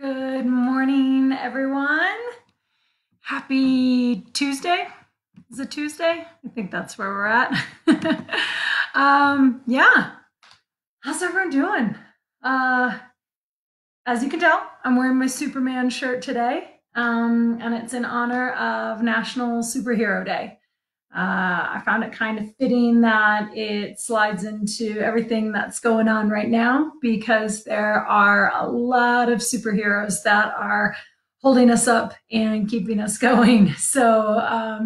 Good morning, everyone. Happy Tuesday. Is it Tuesday? I think that's where we're at. Yeah. How's everyone doing? As you can tell, I'm wearing my Superman shirt today, and it's in honor of National Superhero Day. I found it kind of fitting that it slides into everything that's going on right now because there are a lot of superheroes that are holding us up and keeping us going. So I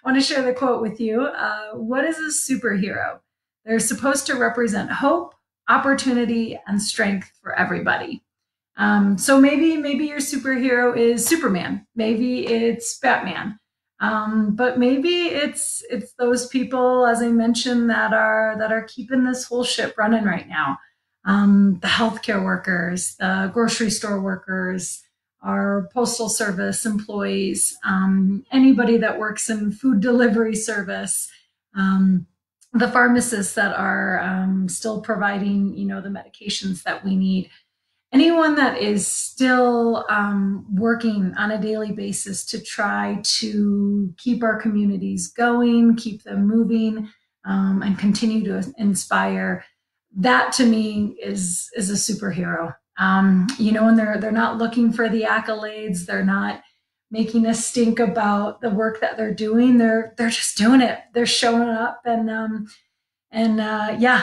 want to share the quote with you. What is a superhero? They're supposed to represent hope, opportunity, and strength for everybody. So maybe your superhero is Superman. Maybe it's Batman. But maybe it's those people, as I mentioned, that are keeping this whole ship running right now. The healthcare workers, the grocery store workers, our postal service employees, anybody that works in food delivery service, the pharmacists that are still providing, the medications that we need. Anyone that is still working on a daily basis to try to keep our communities going, keep them moving, and continue to inspire, that to me is a superhero. And they're not looking for the accolades. They're not making a stink about the work that they're doing. They're just doing it. They're showing up and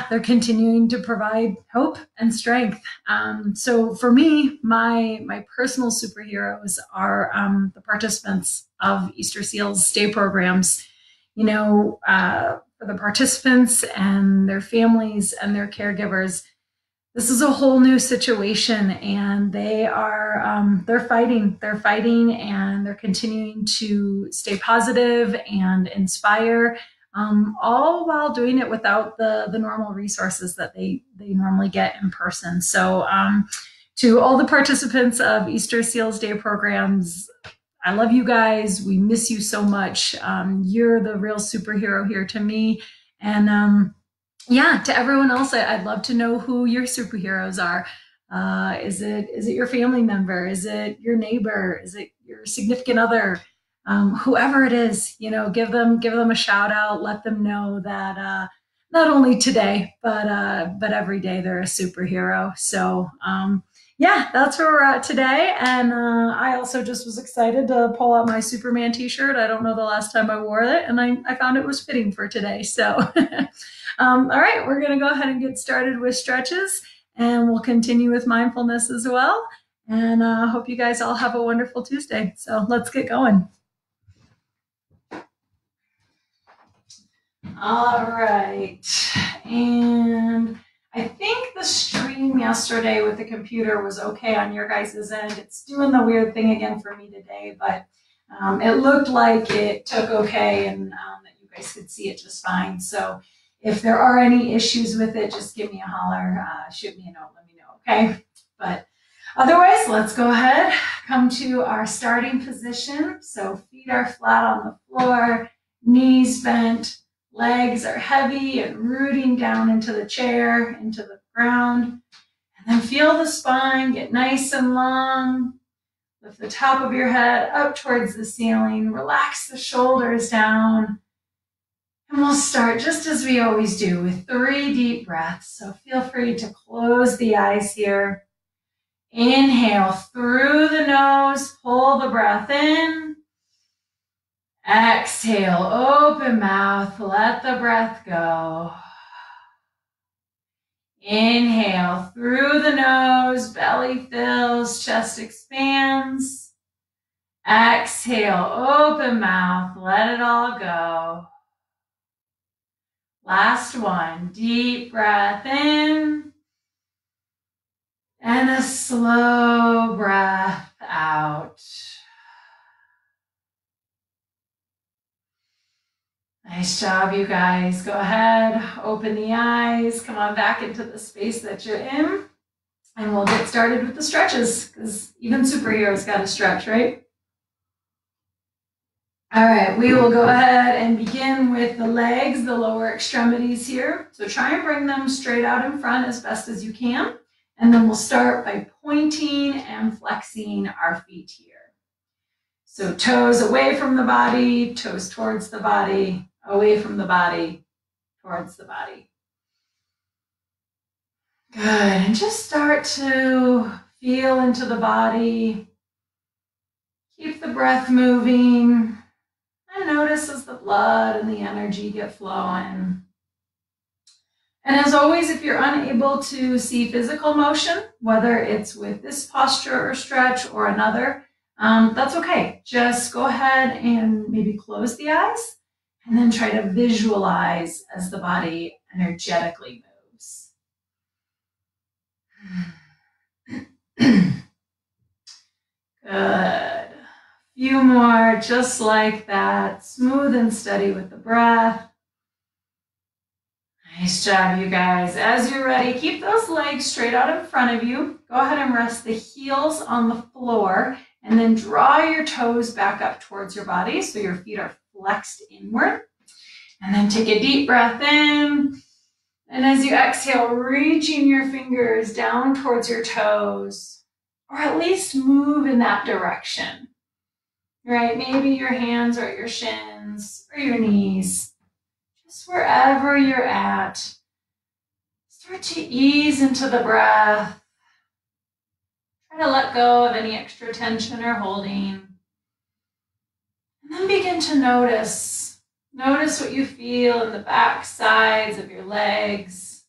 they're continuing to provide hope and strength. So for me, my personal superheroes are the participants of Easter Seals Day programs. For the participants and their families and their caregivers, this is a whole new situation, and they are they're fighting, and they're continuing to stay positive and inspire. All while doing it without the normal resources that they normally get in person. So to all the participants of Easter Seals Day programs, I love you guys. We miss you so much. You're the real superhero here to me. And to everyone else, I'd love to know who your superheroes are. Is it your family member? Is it your neighbor? Is it your significant other? Whoever it is, give them a shout out. Let them know that not only today, but every day they're a superhero. So that's where we're at today. And I also just was excited to pull out my Superman t-shirt. I don't know the last time I wore it, and I found it was fitting for today. So all right, we're going to go ahead and get started with stretches, and we'll continue with mindfulness as well. And hope you guys all have a wonderful Tuesday. So let's get going. All right, and I think the stream yesterday with the computer was okay on your guys' end. It's doing the weird thing again for me today, but it looked like it took okay, and that you guys could see it just fine. So if there are any issues with it, just give me a holler, shoot me a note, let me know, okay? But otherwise, let's go ahead, come to our starting position. So feet are flat on the floor, knees bent, legs are heavy and rooting down into the chair, into the ground. And then feel the spine get nice and long. Lift the top of your head up towards the ceiling. Relax the shoulders down. And we'll start just as we always do with 3 deep breaths. So feel free to close the eyes here. Inhale through the nose, pull the breath in. Exhale, open mouth, let the breath go. Inhale through the nose, belly fills, chest expands. Exhale, open mouth, let it all go. Last one, deep breath in. And a slow breath out. Nice job, you guys. Go ahead, open the eyes, come on back into the space that you're in, and we'll get started with the stretches, because even superheroes got to stretch, right? All right, we will go ahead and begin with the legs, the lower extremities here. So try and bring them straight out in front as best as you can. And then we'll start by pointing and flexing our feet here. So toes away from the body, toes towards the body, away from the body, towards the body. Good, and just start to feel into the body. Keep the breath moving. And notice as the blood and the energy get flowing. And as always, if you're unable to see physical motion, whether it's with this posture or stretch or another, that's okay. Just go ahead and maybe close the eyes and then try to visualize as the body energetically moves. Good. Few more just like that. Smooth and steady with the breath. Nice job, you guys. As you're ready, keep those legs straight out in front of you. Go ahead and rest the heels on the floor and then draw your toes back up towards your body so your feet are flexed inward. And then take a deep breath in. And as you exhale, reaching your fingers down towards your toes, or at least move in that direction. Right? Maybe your hands are at your shins or your knees. Just wherever you're at, start to ease into the breath. Try to let go of any extra tension or holding. And then begin to notice. Notice what you feel in the back sides of your legs.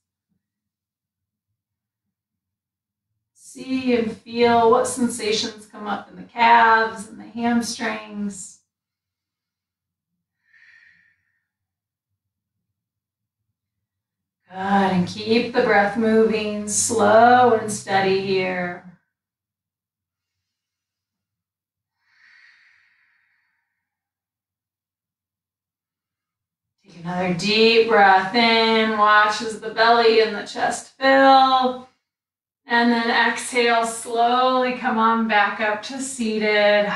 See and feel what sensations come up in the calves and the hamstrings. Good, and keep the breath moving, slow and steady here. Take another deep breath in, watch as the belly and the chest fill. And then exhale, slowly come on back up to seated.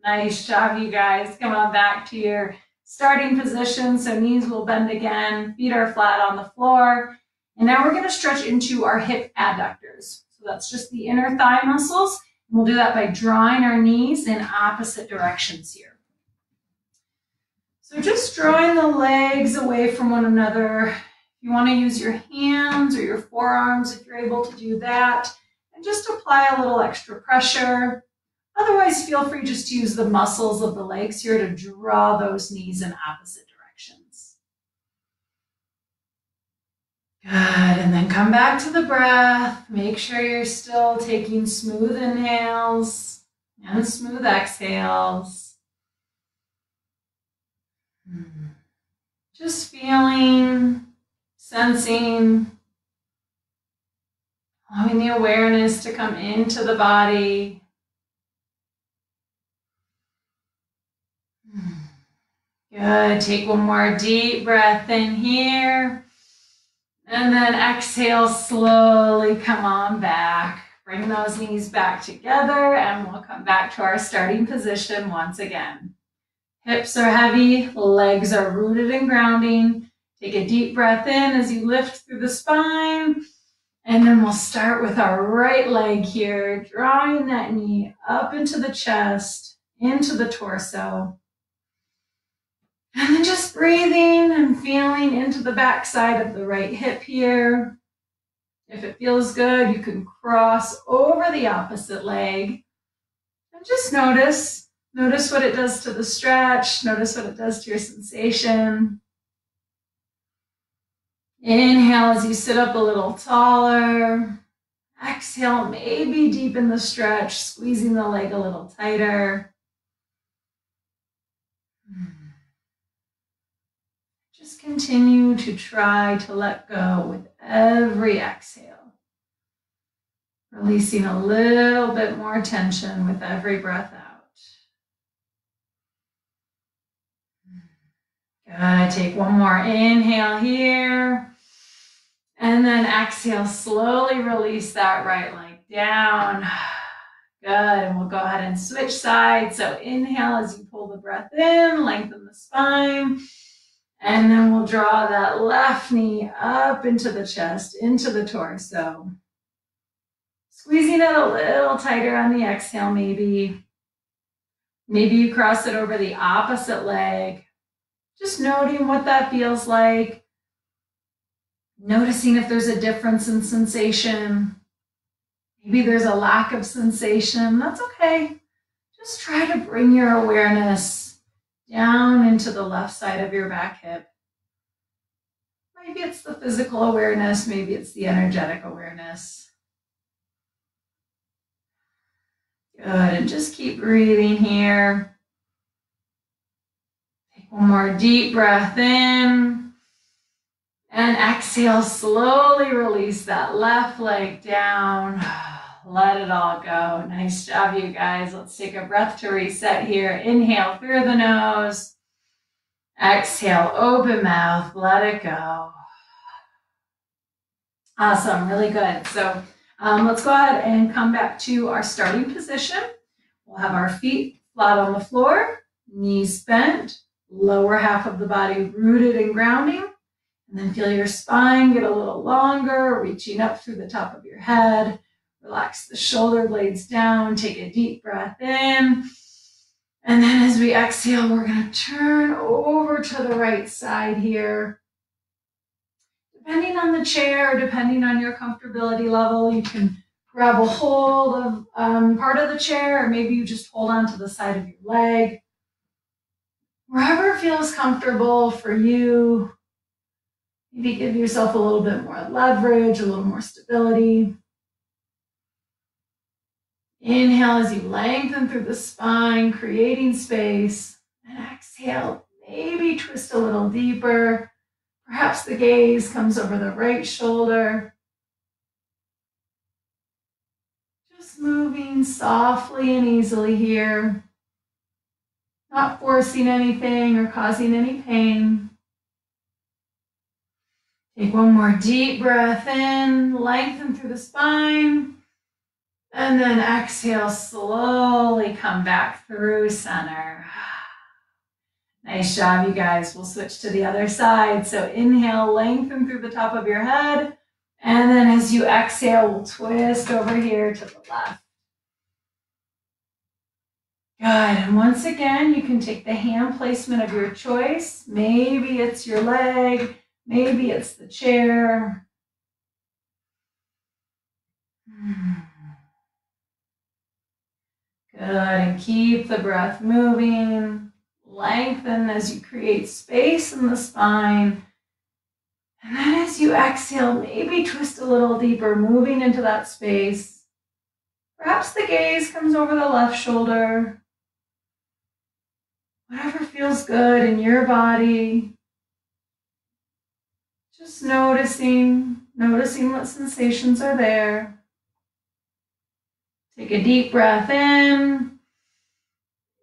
Nice job, you guys. Come on back to your starting position, so knees will bend again, feet are flat on the floor. And now we're going to stretch into our hip adductors. So that's just the inner thigh muscles. And we'll do that by drawing our knees in opposite directions here. So just drawing the legs away from one another. If you want to use your hands or your forearms, if you're able to do that, and just apply a little extra pressure. Otherwise, feel free just to use the muscles of the legs here to draw those knees in opposite directions. Good, and then come back to the breath. Make sure you're still taking smooth inhales and smooth exhales. Just feeling, sensing, allowing the awareness to come into the body. Good. Take one more deep breath in here. And then exhale, slowly come on back. Bring those knees back together and we'll come back to our starting position once again. Hips are heavy, legs are rooted and grounding. Take a deep breath in as you lift through the spine. And then we'll start with our right leg here, drawing that knee up into the chest, into the torso. And then just breathing and feeling into the back side of the right hip here. If it feels good, you can cross over the opposite leg. And just notice what it does to the stretch. Notice what it does to your sensation. Inhale as you sit up a little taller. Exhale, maybe deepen the stretch, squeezing the leg a little tighter. Just continue to try to let go with every exhale. Releasing a little bit more tension with every breath out. Good. Take one more inhale here. And then exhale, slowly release that right leg down. Good. And we'll go ahead and switch sides. So inhale as you pull the breath in, lengthen the spine. And then we'll draw that left knee up into the chest, into the torso. Squeezing it a little tighter on the exhale, maybe. Maybe you cross it over the opposite leg. Just noting what that feels like. Noticing if there's a difference in sensation. Maybe there's a lack of sensation. That's okay. Just try to bring your awareness down into the left side of your back hip. Maybe it's the physical awareness. Maybe it's the energetic awareness. Good, and just keep breathing here. Take one more deep breath in. And exhale, slowly release that left leg down. Let it all go. Nice job, you guys. Let's take a breath to reset here. Inhale through the nose. Exhale, open mouth, let it go. Awesome, really good. So let's go ahead and come back to our starting position. We'll have our feet flat on the floor, knees bent, lower half of the body rooted and grounding. And then feel your spine get a little longer, reaching up through the top of your head. Relax the shoulder blades down. Take a deep breath in. And then as we exhale, we're going to turn over to the right side here. Depending on the chair, or depending on your comfortability level, you can grab a hold of part of the chair, or maybe you just hold on to the side of your leg. Wherever feels comfortable for you. Maybe give yourself a little bit more leverage, a little more stability. Inhale as you lengthen through the spine, creating space. And exhale, maybe twist a little deeper. Perhaps the gaze comes over the right shoulder. Just moving softly and easily here. Not forcing anything or causing any pain. Take one more deep breath in, lengthen through the spine, and then exhale, slowly come back through center. Nice job, you guys. We'll switch to the other side. So inhale, lengthen through the top of your head, and then as you exhale, we'll twist over here to the left. Good, and once again, you can take the hand placement of your choice. Maybe it's your leg. Maybe it's the chair. Good, and keep the breath moving. Lengthen as you create space in the spine. And then as you exhale, maybe twist a little deeper, moving into that space. Perhaps the gaze comes over the left shoulder. Whatever feels good in your body. Just noticing what sensations are there. Take a deep breath in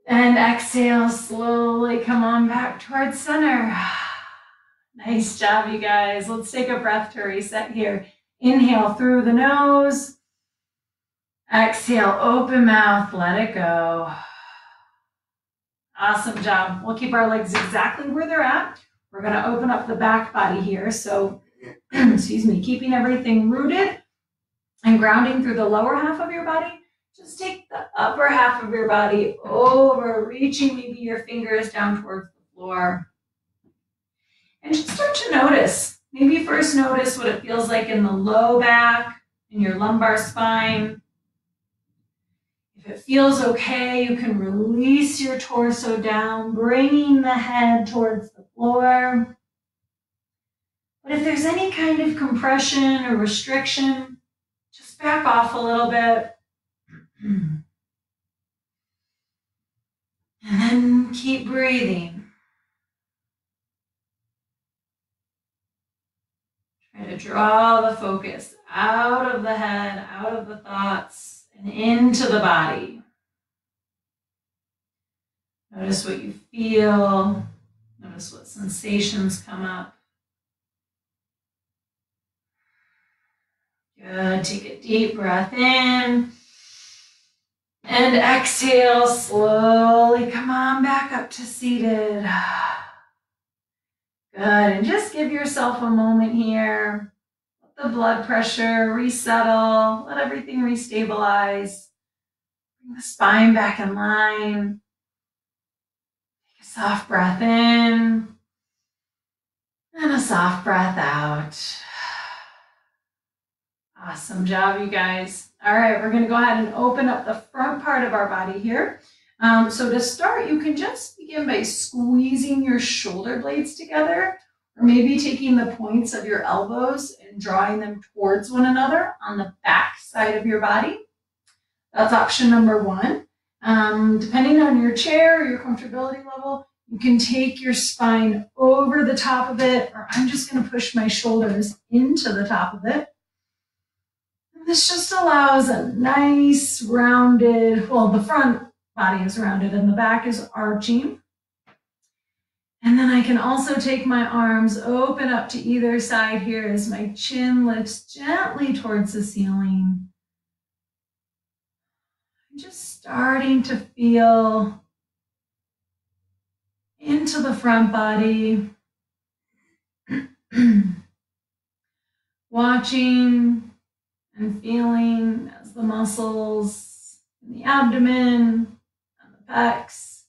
and exhale, slowly come on back towards center. Nice job, you guys. Let's take a breath to reset here. Inhale through the nose. Exhale, open mouth, let it go. Awesome job. We'll keep our legs exactly where they're at. We're going to open up the back body here. So, excuse me, keeping everything rooted and grounding through the lower half of your body. Just take the upper half of your body over, reaching maybe your fingers down towards the floor. And just start to notice. Maybe first notice what it feels like in the low back, in your lumbar spine. If it feels okay, you can release your torso down, bringing the head towards the floor. But if there's any kind of compression or restriction, just back off a little bit. And then keep breathing. Try to draw the focus out of the head, out of the thoughts, and into the body. Notice what you feel. Notice what sensations come up. Good. Take a deep breath in. And exhale, slowly come on back up to seated. Good. And just give yourself a moment here. Let the blood pressure resettle. Let everything restabilize. Bring the spine back in line. Take a soft breath in and a soft breath out. Awesome job, you guys. All right, we're going to go ahead and open up the front part of our body here. So to start, you can just begin by squeezing your shoulder blades together, or maybe taking the points of your elbows and drawing them towards one another on the back side of your body. That's option number one. Depending on your chair or your comfortability level, you can take your spine over the top of it, or I'm just going to push my shoulders into the top of it. And this just allows a nice rounded, well, the front body is rounded and the back is arching. And then I can also take my arms open up to either side here as my chin lifts gently towards the ceiling. I'm just starting to feel into the front body. Watching and feeling as the muscles in the abdomen and the pecs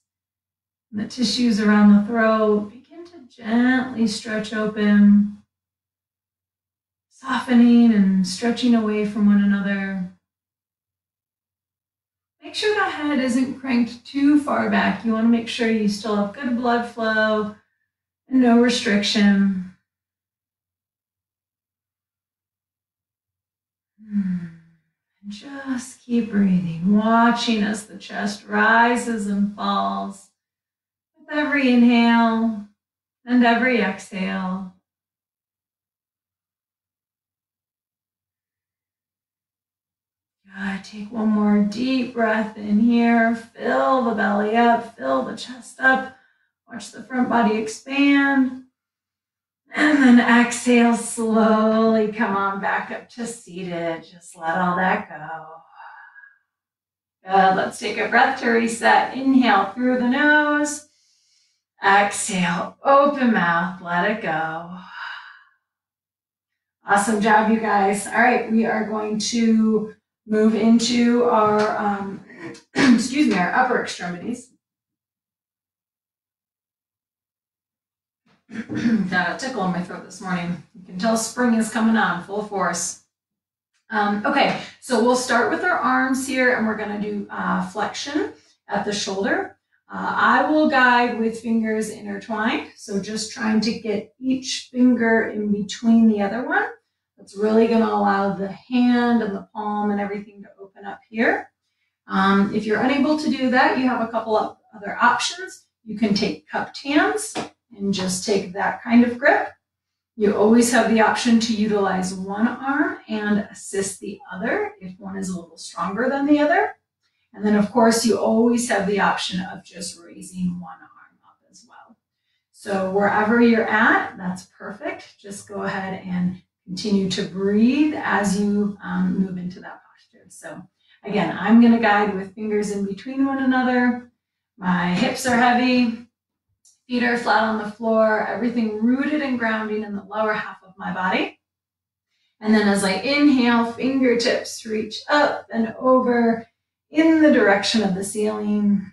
and the tissues around the throat begin to gently stretch open, softening and stretching away from one another. Make sure the head isn't cranked too far back. You want to make sure you still have good blood flow and no restriction. And just keep breathing, watching as the chest rises and falls with every inhale and every exhale. Good. Take one more deep breath in here. Fill the belly up, fill the chest up. Watch the front body expand. And then exhale, slowly come on back up to seated. Just let all that go. Good. Let's take a breath to reset. Inhale through the nose. Exhale, open mouth, let it go. Awesome job, you guys. All right, we are going to move into our, our upper extremities. Got a tickle in my throat this morning. You can tell spring is coming on full force. Okay, so we'll start with our arms here and we're going to do flexion at the shoulder. I will guide with fingers intertwined. So just trying to get each finger in between the other one. That's really going to allow the hand and the palm and everything to open up here. If you're unable to do that, you have a couple of other options. You can take cupped hands and just take that kind of grip. You always have the option to utilize one arm and assist the other if one is a little stronger than the other. And then, of course, you always have the option of just raising one arm up as well. So wherever you're at, that's perfect. Just go ahead and continue to breathe as you move into that posture. So again, I'm going to guide with fingers in between one another. My hips are heavy. Feet are flat on the floor, everything rooted and grounding in the lower half of my body. And then as I inhale, fingertips reach up and over in the direction of the ceiling.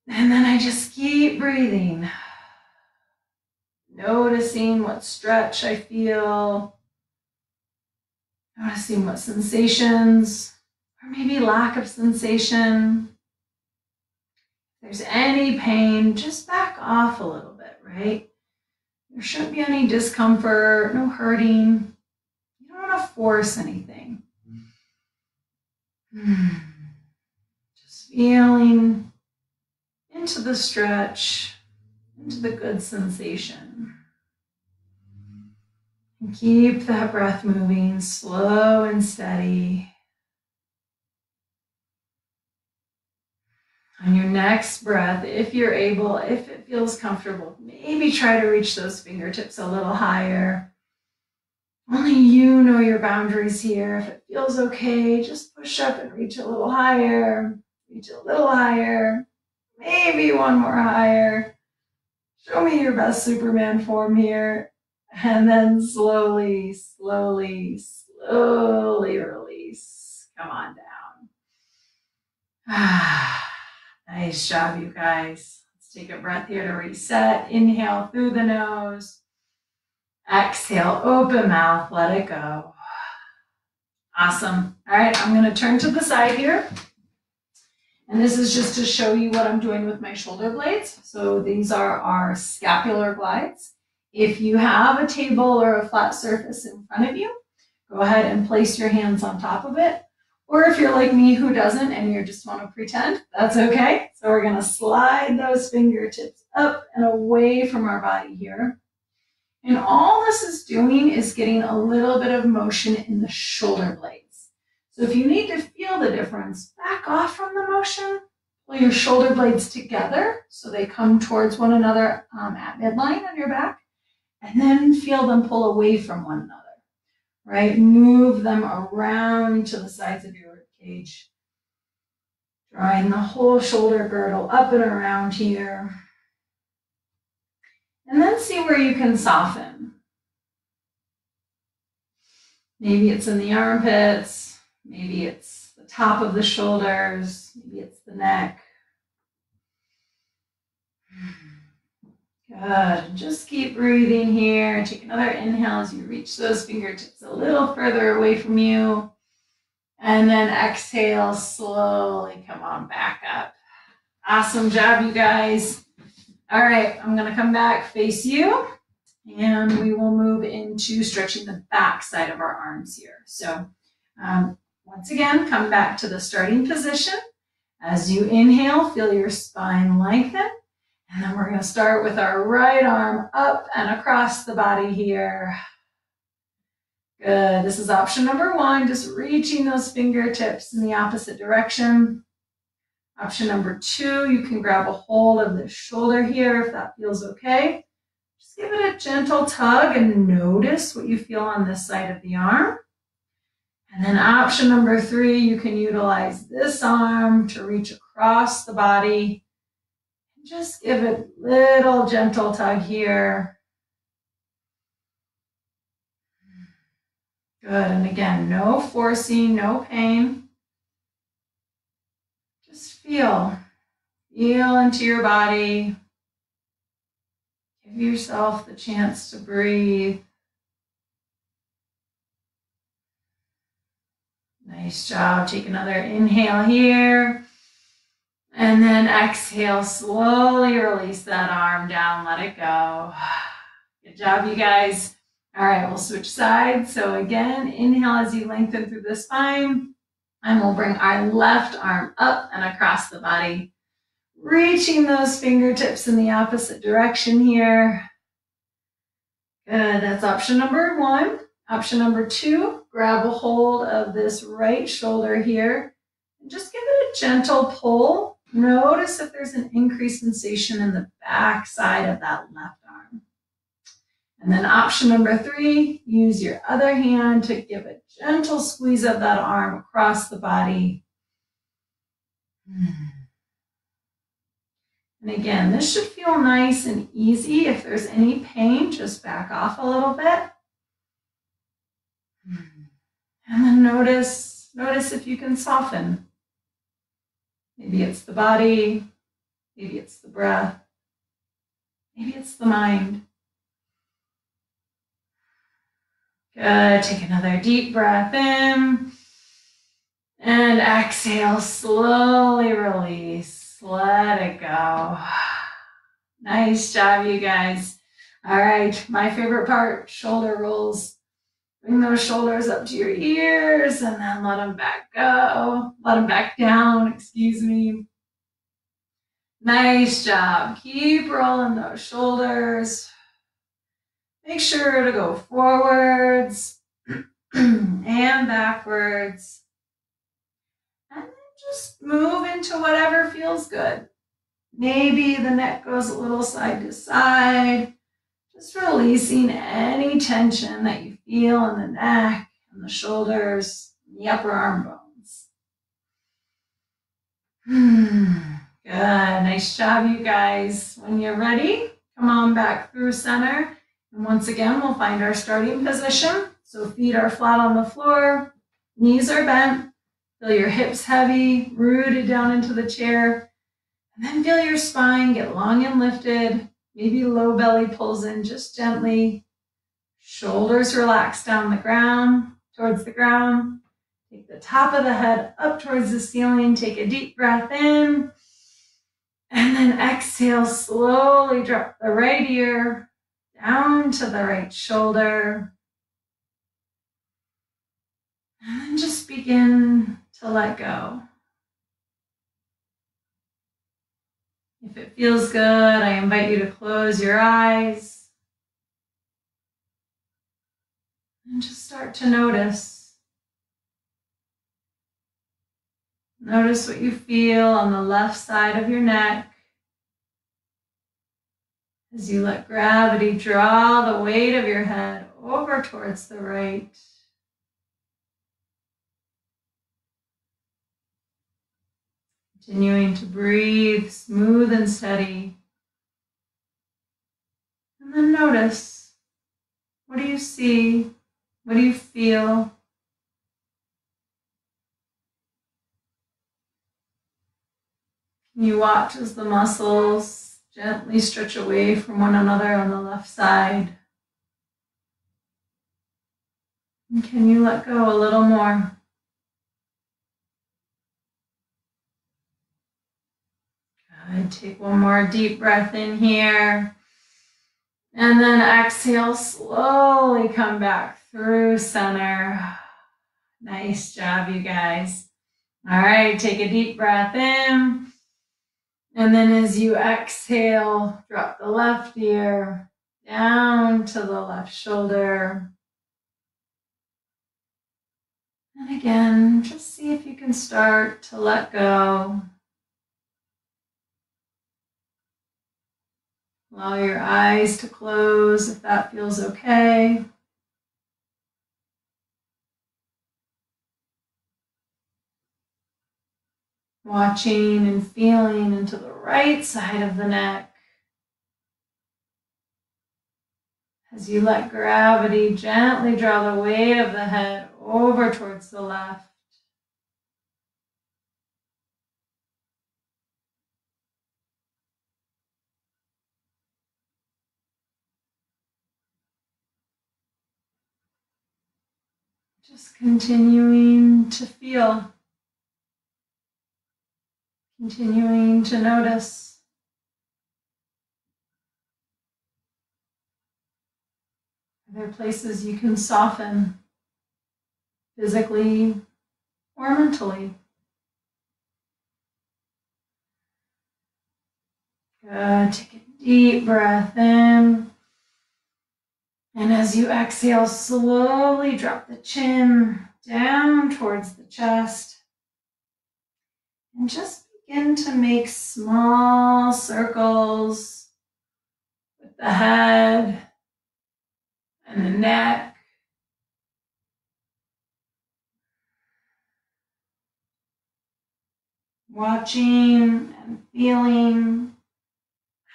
And then I just keep breathing, noticing what stretch I feel, noticing what sensations, or maybe lack of sensation. If there's any pain, just back off a little bit, right? There shouldn't be any discomfort, no hurting. You don't want to force anything. Just feeling into the stretch, into the good sensation. And keep that breath moving, slow and steady. On your next breath, if you're able, if it feels comfortable, maybe try to reach those fingertips a little higher. Only you know your boundaries here. If it feels okay, just push up and reach a little higher. Reach a little higher. Maybe one more higher. Show me your best Superman form here. And then slowly, slowly, slowly release. Come on down. Nice job, you guys. Let's take a breath here to reset. Inhale through the nose. Exhale, open mouth, let it go. Awesome. All right, I'm going to turn to the side here. And this is just to show you what I'm doing with my shoulder blades. So these are our scapular glides. If you have a table or a flat surface in front of you, go ahead and place your hands on top of it. Or if you're like me who doesn't and you just want to pretend, that's okay. So we're going to slide those fingertips up and away from our body here. And all this is doing is getting a little bit of motion in the shoulder blades. So if you need to feel the difference, back off from the motion, pull your shoulder blades together so they come towards one another at midline on your back, and then feel them pull away from one another, right? Move them around to the sides of your rib cage, drawing the whole shoulder girdle up and around here. And then see where you can soften. Maybe it's in the armpits, maybe it's the top of the shoulders, maybe it's the neck. Good. Just keep breathing here. Take another inhale as you reach those fingertips a little further away from you. And then exhale, slowly come on back up. Awesome job, you guys. All right, I'm going to come back, face you, and we will move into stretching the back side of our arms here. So once again, come back to the starting position. As you inhale, feel your spine lengthen. And then we're going to start with our right arm up and across the body here. Good. This is option number one, just reaching those fingertips in the opposite direction. Option number two, you can grab a hold of the shoulder here if that feels okay. Just give it a gentle tug and notice what you feel on this side of the arm. And then option number three, you can utilize this arm to reach across the body. Just give it a little gentle tug here. Good, and again, no forcing, no pain. Just feel into your body. Give yourself the chance to breathe. Nice job. Take another inhale here. And then exhale, slowly release that arm down, let it go. Good job, you guys. All right, we'll switch sides. So again, inhale as you lengthen through the spine. And we'll bring our left arm up and across the body, reaching those fingertips in the opposite direction here. Good, that's option number one. Option number two, grab a hold of this right shoulder here and just give it a gentle pull. Notice if there's an increased sensation in the back side of that left arm. And then option number three, use your other hand to give a gentle squeeze of that arm across the body. And again, this should feel nice and easy. If there's any pain, just back off a little bit. And then notice if you can soften. Maybe it's the body, maybe it's the breath, maybe it's the mind. Good, take another deep breath in, and exhale, slowly release, let it go. Nice job, you guys. All right, my favorite part, shoulder rolls. Bring those shoulders up to your ears and then let them back go. Let them back down, excuse me. Nice job. Keep rolling those shoulders. Make sure to go forwards and backwards. And then just move into whatever feels good. Maybe the neck goes a little side to side. Just releasing any tension that you feel in the neck and the shoulders and the upper arm bones. Good, nice job, you guys. When you're ready, come on back through center And once again, we'll find our starting position. So feet are flat on the floor, knees are bent. Feel your hips heavy, rooted down into the chair. And then feel your spine get long and lifted. Maybe low belly pulls in just gently. Shoulders relax down the ground, towards the ground. Take the top of the head up towards the ceiling. Take a deep breath in. And then exhale, slowly drop the right ear down to the right shoulder. And then just begin to let go. If it feels good, I invite you to close your eyes. And just start to notice. Notice what you feel on the left side of your neck as you let gravity draw the weight of your head over towards the right. Continuing to breathe smooth and steady. And then notice, what do you see? What do you feel? Can you watch as the muscles gently stretch away from one another on the left side? And can you let go a little more? Good. Take one more deep breath in here. And then exhale, slowly come back through center. Nice job, you guys. All right, take a deep breath in. And then as you exhale, drop the left ear down to the left shoulder. And again, just see if you can start to let go. Allow your eyes to close if that feels okay. Watching and feeling into the right side of the neck as you let gravity gently draw the weight of the head over towards the left. Just continuing to feel, continuing to notice. Are there places you can soften physically or mentally? Good. Take a deep breath in. And as you exhale, slowly drop the chin down towards the chest. And just begin to make small circles with the head and the neck. Watching and feeling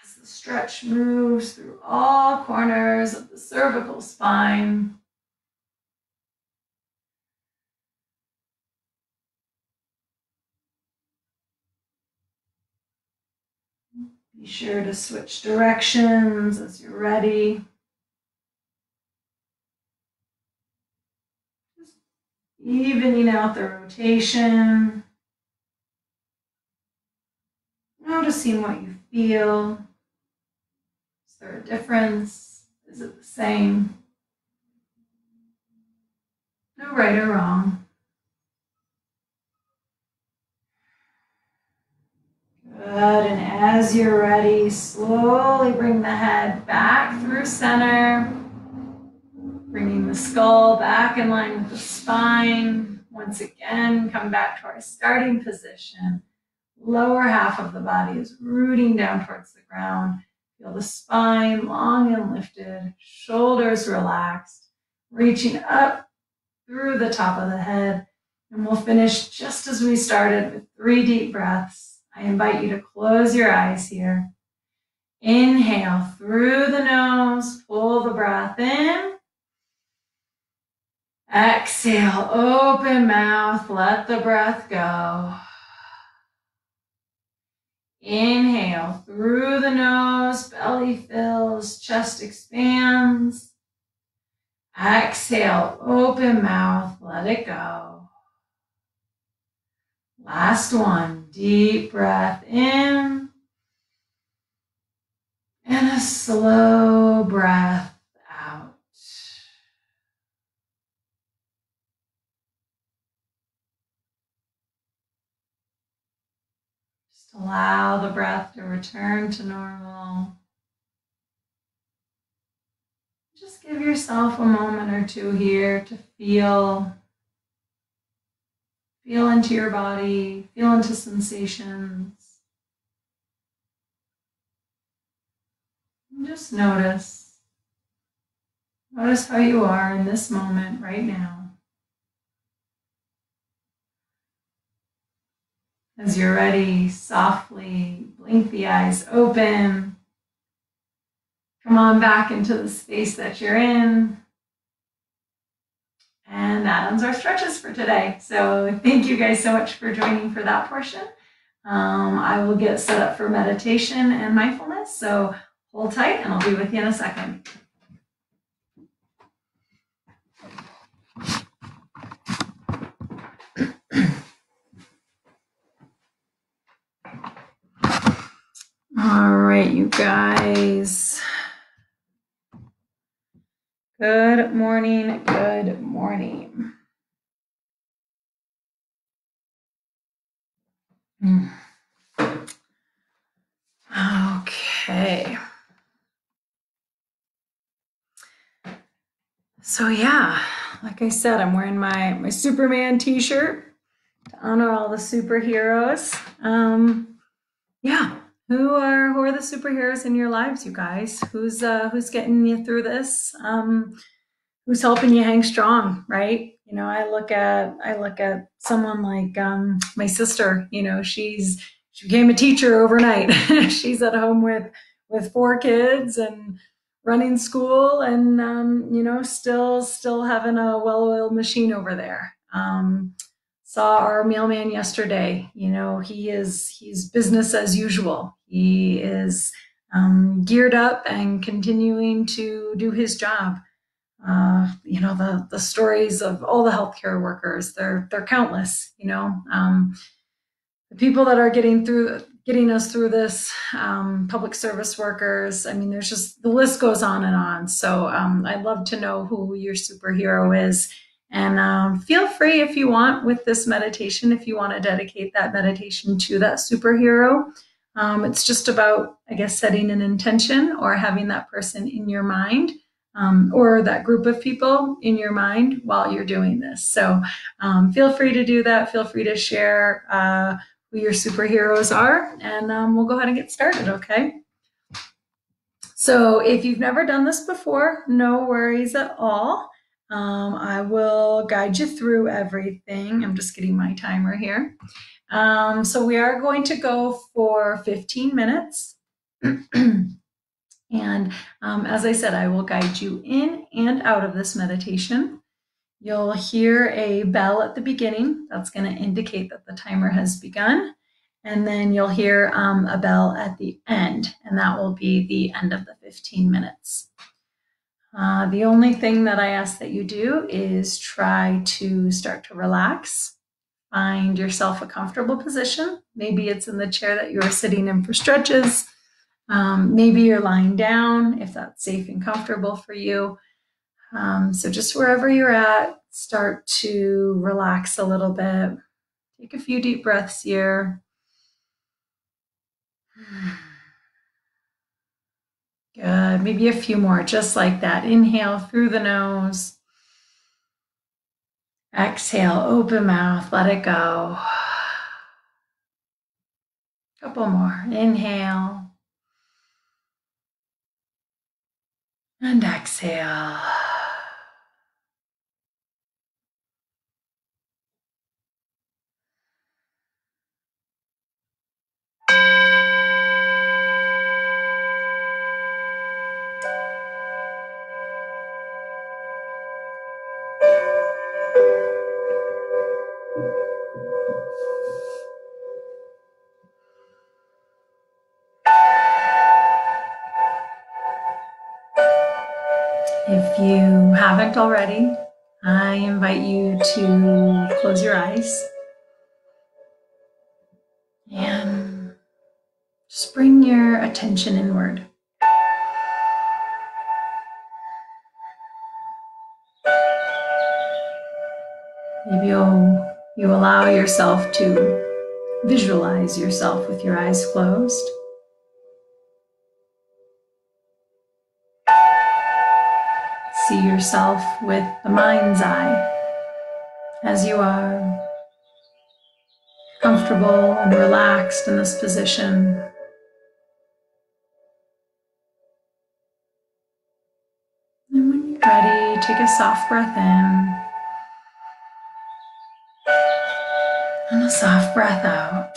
as the stretch moves through all corners of the cervical spine. Be sure to switch directions as you're ready. Just evening out the rotation. Noticing what you feel. Is there a difference? Is it the same? No right or wrong. Good, and as you're ready, slowly bring the head back through center. Bringing the skull back in line with the spine. Once again, come back to our starting position. Lower half of the body is rooting down towards the ground. Feel the spine long and lifted, shoulders relaxed, reaching up through the top of the head. And we'll finish just as we started with 3 deep breaths. I invite you to close your eyes here. Inhale through the nose, pull the breath in. Exhale, open mouth, let the breath go. Inhale through the nose, belly fills, chest expands. Exhale, open mouth, let it go. Last one, deep breath in. And a slow breath out. Just allow the breath to return to normal. Just give yourself a moment or two here to feel into your body, feel into sensations. And just notice how you are in this moment right now. As you're ready, softly blink the eyes open. Come on back into the space that you're in. And that ends our stretches for today. So thank you guys so much for joining for that portion. I will get set up for meditation and mindfulness. So hold tight and I'll be with you in a second. All right, you guys. Good morning. Good morning. Okay. So yeah, like I said, I'm wearing my Superman t-shirt to honor all the superheroes. Yeah, who are the superheroes in your lives, you guys? Who's getting you through this? Who's helping you hang strong, right? You know, I look at someone like my sister. You know, she became a teacher overnight. She's at home with 4 kids and running school, and you know, still having a well-oiled machine over there. Saw our mailman yesterday. You know, he's business as usual. He is geared up and continuing to do his job. You know, the stories of all the healthcare workers, they're countless. You know, the people that are getting us through this, public service workers. I mean, there's just, the list goes on and on. So I'd love to know who your superhero is. And feel free, if you want, with this meditation, if you want to dedicate that meditation to that superhero. It's just about, I guess, setting an intention or having that person in your mind, or that group of people in your mind while you're doing this. So feel free to do that. Feel free to share who your superheroes are, and we'll go ahead and get started, okay? So if you've never done this before, no worries at all. I will guide you through everything. I'm just getting my timer here. So we are going to go for 15 minutes. And as I said, I will guide you in and out of this meditation. You'll hear a bell at the beginning. That's going to indicate that the timer has begun. And then you'll hear a bell at the end, and that will be the end of the 15 minutes. The only thing that I ask that you do is try to start to relax. Find yourself a comfortable position. Maybe it's in the chair that you are sitting in for stretches. Maybe you're lying down if that's safe and comfortable for you. So just wherever you're at, start to relax a little bit. Take a few deep breaths here. Good. Maybe a few more, just like that. Inhale through the nose. Exhale, open mouth, let it go. Couple more. Inhale. And exhale. If you haven't already, I invite you to close your eyes and just bring your attention inward. Maybe you allow yourself to visualize yourself with your eyes closed. See yourself with the mind's eye as you are comfortable and relaxed in this position. And when you're ready, take a soft breath in and a soft breath out.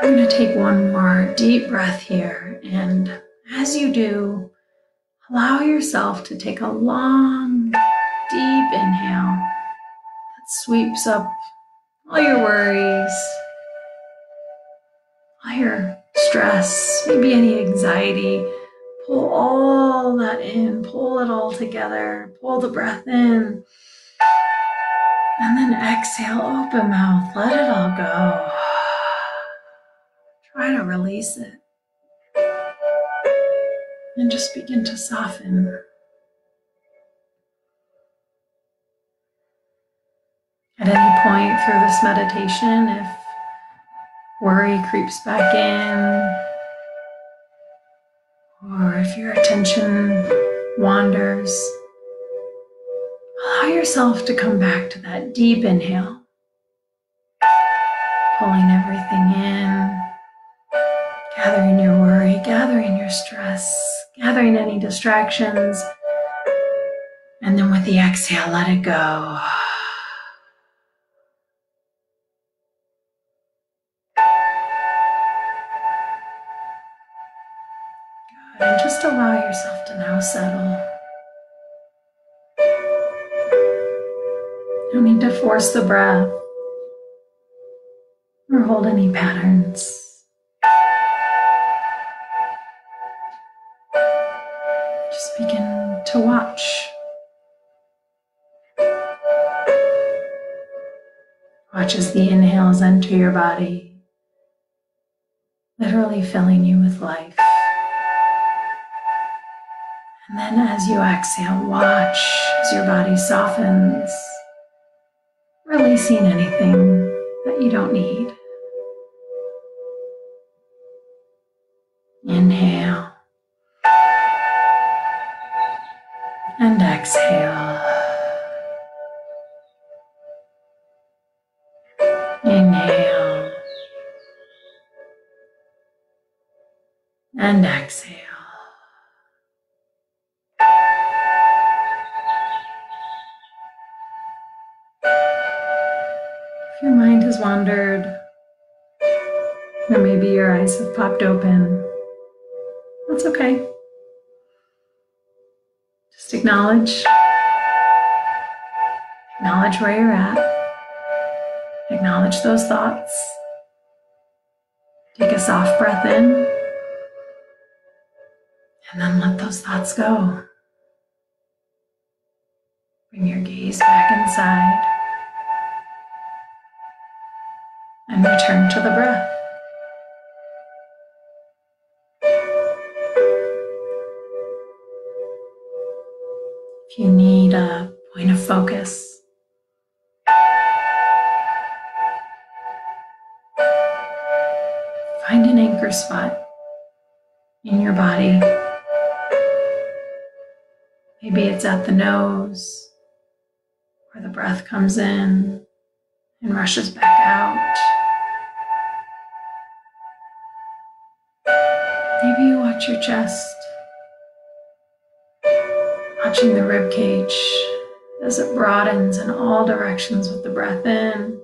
We're going to take one more deep breath here, and as you do, allow yourself to take a long, deep inhale that sweeps up all your worries, all your stress, maybe any anxiety. Pull all that in, pull it all together, pull the breath in, and then exhale, open mouth, let it all go. Try to release it. And just begin to soften. At any point through this meditation, if worry creeps back in, or if your attention wanders, allow yourself to come back to that deep inhale, pulling everything in, gathering your worry, gathering your stress, gathering any distractions, and then with the exhale, let it go. Good, and just allow yourself to now settle. No need to force the breath or hold any patterns. Just begin to watch. Watch as the inhales enter your body, literally filling you with life. And then as you exhale, watch as your body softens, releasing anything that you don't need. Inhale and exhale. Inhale and exhale. If your mind has wandered, or maybe your eyes have popped open, that's okay. Just acknowledge where you're at. Acknowledge those thoughts. Take a soft breath in, and then let those thoughts go. Bring your gaze back inside and return to the breath. If you need a point of focus, find an anchor spot in your body. Maybe it's at the nose, where the breath comes in and rushes back out. Maybe you watch your chest, watching the rib cage as it broadens in all directions with the breath in,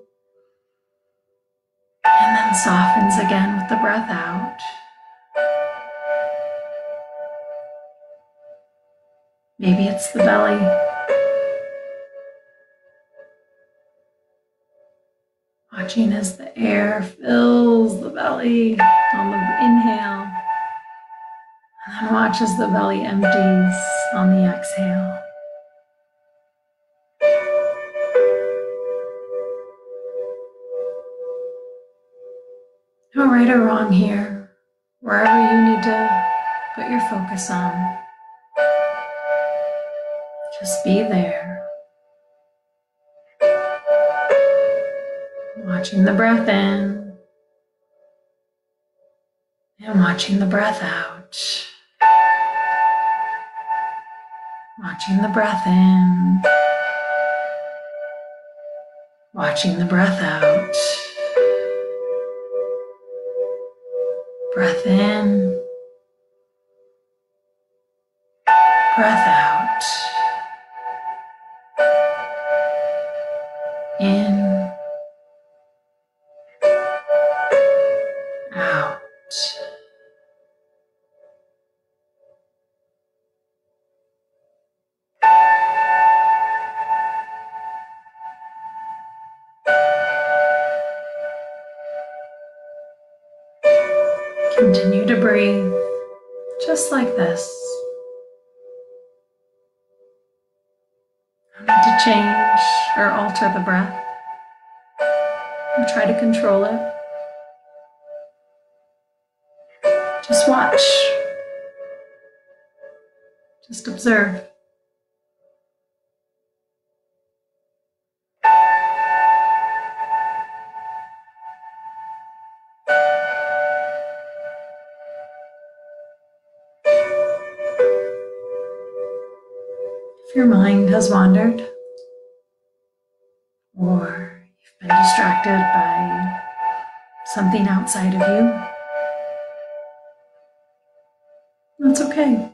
and then softens again with the breath out. Maybe it's the belly. Watching as the air fills the belly on the inhale. And then watch as the belly empties on the exhale. No right or wrong here. Wherever you need to put your focus on, just be there. Watching the breath in and watching the breath out. Watching the breath in, watching the breath out. Breath in, breath out. In, out. Continue to breathe just like this. No need to change or alter the breath. Or try to control it. Just watch. Just observe. If your mind has wandered, or you've been distracted by something outside of you, that's okay.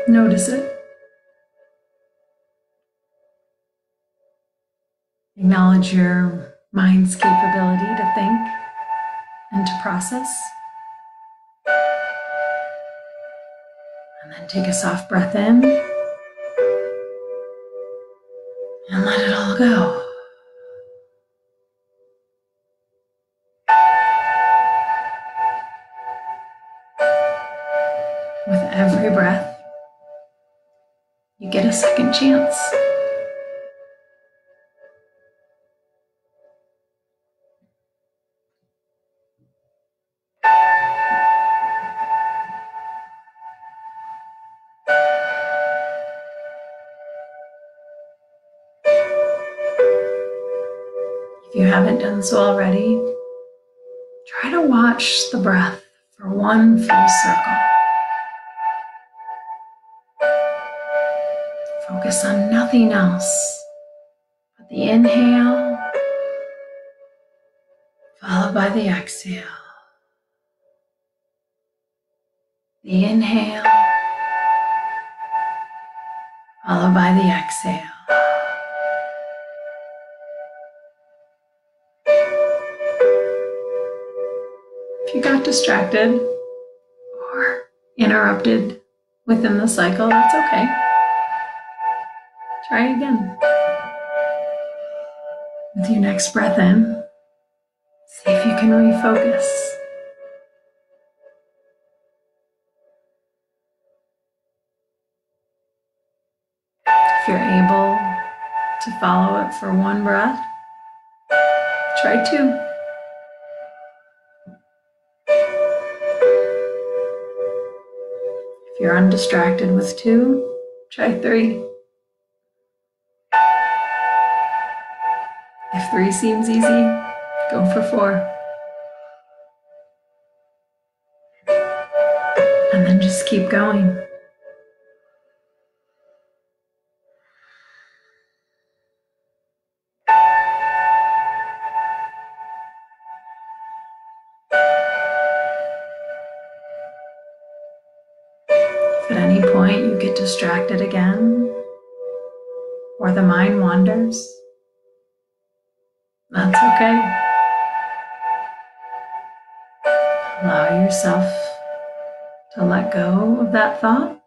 Notice it. Acknowledge your mind's capability to think and to process. And then take a soft breath in and let it all go. With every breath, you get a second chance. If you haven't done so already, try to watch the breath for one full circle. Focus on nothing else but the inhale, followed by the exhale. The inhale, followed by the exhale. If you got distracted or interrupted within the cycle, that's okay. Try again. With your next breath in, see if you can refocus. If you're able to follow it for one breath, try two. If you're undistracted with two, try three. If three seems easy, go for four. And then just keep going. If at any point you get distracted again, or the mind wanders, that's okay. Allow yourself to let go of that thought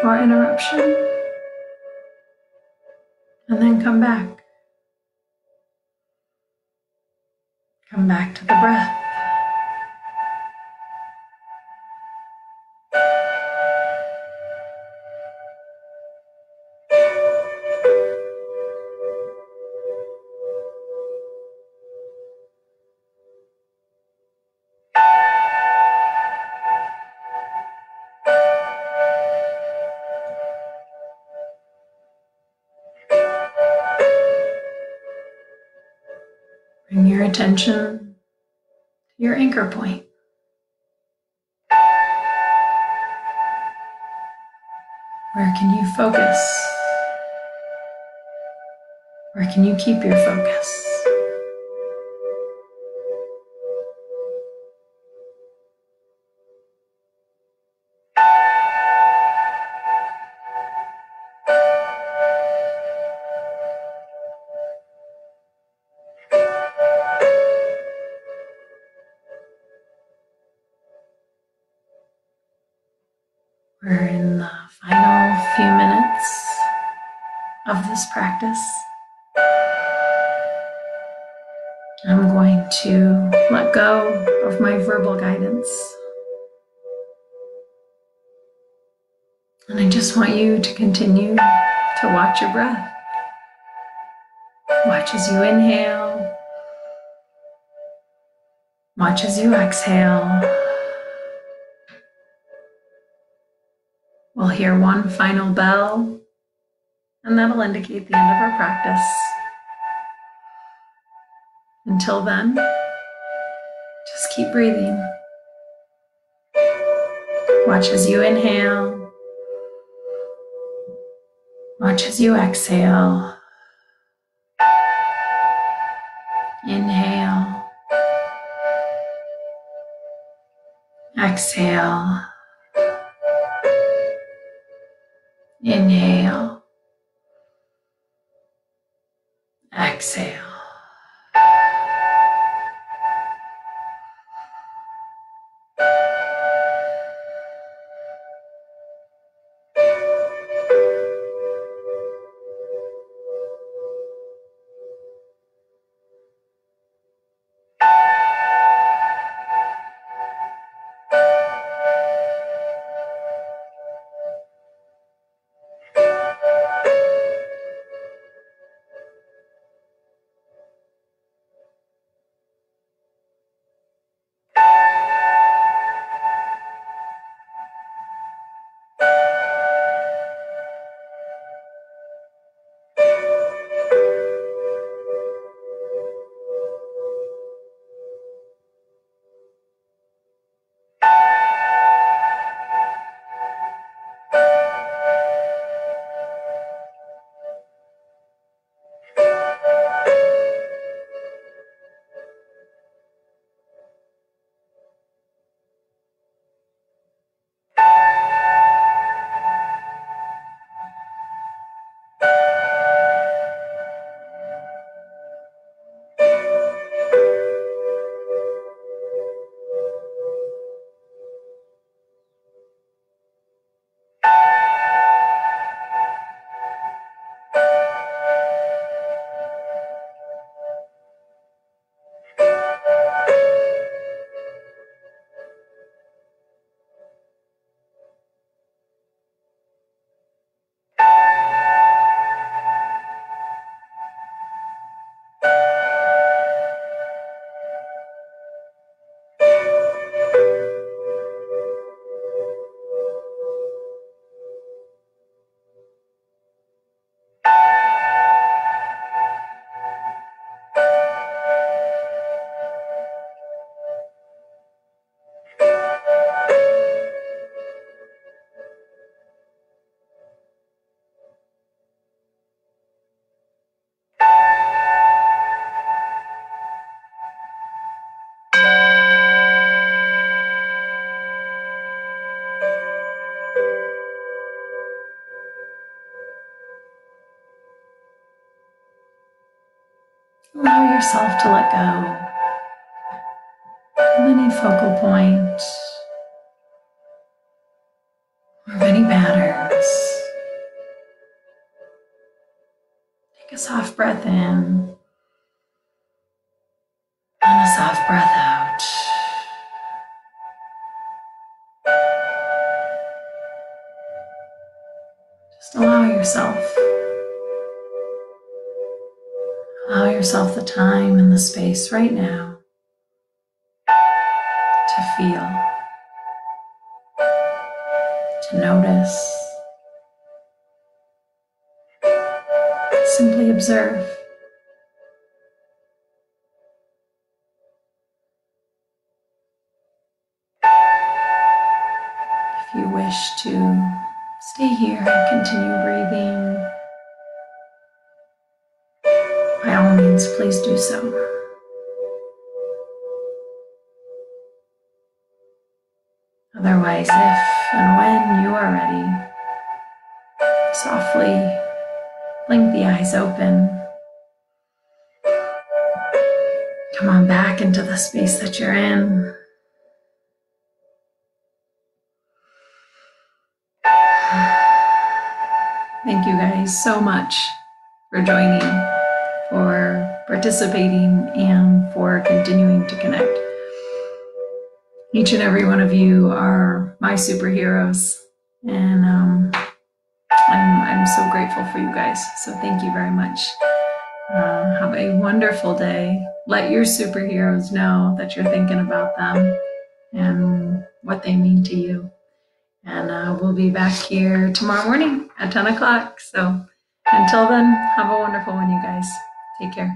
or interruption. And then come back. Come back to the breath. Bring your attention to your anchor point. Where can you focus? Where can you keep your focus? We're in the final few minutes of this practice. I'm going to let go of my verbal guidance. And I just want you to continue to watch your breath. Watch as you inhale. Watch as you exhale. We'll hear one final bell, and that'll indicate the end of our practice. Until then, just keep breathing. Watch as you inhale. Watch as you exhale. Inhale. Exhale. Inhale. Exhale. Allow yourself to let go of any focal point or of any patterns. soft breath in and a soft breath out. Just allow yourself the time and the space right now to feel, to notice. Simply observe. If you wish to stay here and continue breathing, by all means, please do so. Otherwise, if and when you are ready, softly blink the eyes open. Come on back into the space that you're in. Thank you guys so much for joining, for participating, and for continuing to connect. Each and every one of you are my superheroes, and I'm so grateful for you guys. So thank you very much. Have a wonderful day. Let your superheroes know that you're thinking about them and what they mean to you. And we'll be back here tomorrow morning at 10 o'clock. So until then, have a wonderful one, you guys. Take care.